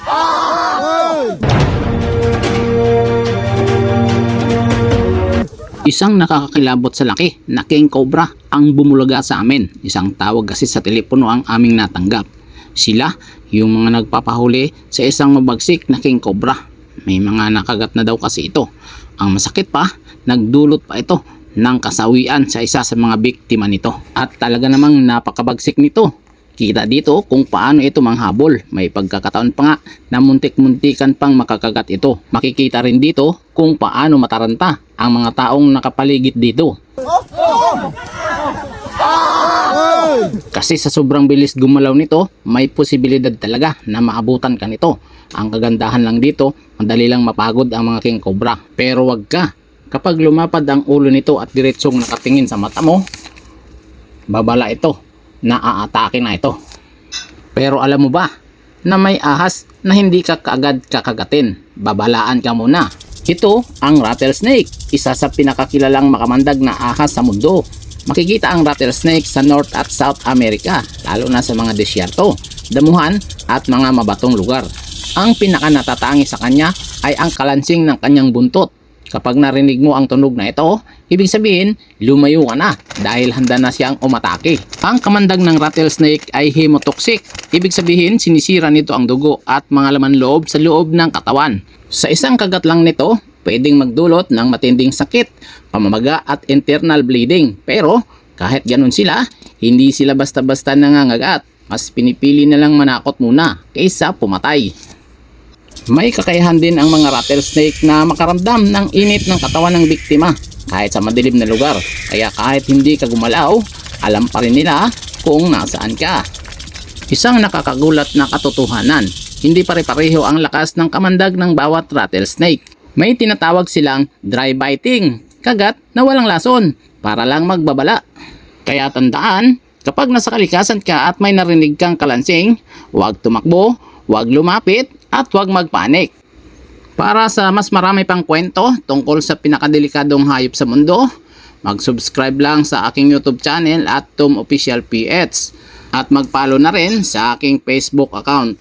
Wag. Isang nakakakilabot sa laki na king cobra ang bumulaga sa amin. Isang tawag kasi sa telepono ang aming natanggap. Sila yung mga nagpapahuli sa isang mabagsik na king cobra. May mga nakagat na daw kasi ito. Ang masakit pa, nagdulot pa ito ng kasawian sa isa sa mga biktima nito. At talaga namang napakabagsik nito. Kita dito kung paano ito manghabol. May pagkakataon pa nga na muntik-muntikan pang makakagat ito. Makikita rin dito kung paano mataranta ang mga taong nakapaligid dito. Kasi sa sobrang bilis gumalaw nito, may posibilidad talaga na maabutan ka nito. Ang kagandahan lang dito, madali lang mapagod ang mga king cobra. Pero wag ka. Kapag lumapad ang ulo nito at diretsong nakatingin sa mata mo, babala ito na aatake na ito. Pero alam mo ba na may ahas na hindi ka kaagad kakagatin? Babalaan ka muna. Ito ang rattlesnake, isa sa pinakakilalang makamandag na ahas sa mundo. Makikita ang rattlesnake sa North at South America, lalo na sa mga desyerto, damuhan at mga mabatong lugar. Ang pinakanatatangi sa kanya ay ang kalansing ng kanyang buntot. Kapag narinig mo ang tunog na ito, ibig sabihin, lumayo ka na dahil handa na siyang umatake. Ang kamandag ng rattlesnake ay hemotoxic. Ibig sabihin, sinisira nito ang dugo at mga laman loob sa loob ng katawan. Sa isang kagat lang nito, pwedeng magdulot ng matinding sakit, pamamaga at internal bleeding. Pero kahit ganun sila, hindi sila basta-basta nangangagat. Mas pinipili na lang manakot muna kaysa pumatay. May kakayahan din ang mga rattlesnake na makaramdam ng init ng katawan ng biktima kahit sa madilim na lugar. Kaya kahit hindi ka gumalaw, alam pa rin nila kung nasaan ka. Isang nakakagulat na katotohanan, hindi pare-pareho ang lakas ng kamandag ng bawat rattlesnake. May tinatawag silang dry biting, kagat na walang lason, para lang magbabala. Kaya tandaan, kapag nasa kalikasan ka at may narinig kang kalansing, huwag tumakbo, huwag lumapit, at huwag magpanik. Para sa mas marami pang kwento tungkol sa pinakadelikadong hayop sa mundo, mag-subscribe lang sa aking YouTube channel at Tom Official PH at mag-follow na rin sa aking Facebook account.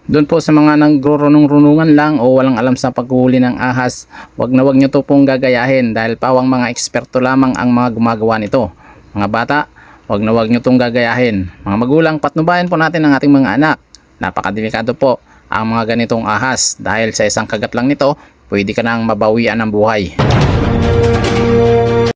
Doon po sa mga nagrurunong-runungan lang o walang alam sa paghuli ng ahas, wag nyo to pong gagayahin dahil pawang mga eksperto lamang ang mga gumagawa nito. Mga bata, wag nyo tong gagayahin. Mga magulang, patnubayan po natin ang ating mga anak. Napakadelikado po ang mga ganitong ahas dahil sa isang kagat lang nito, pwede ka nang mabawian ng buhay.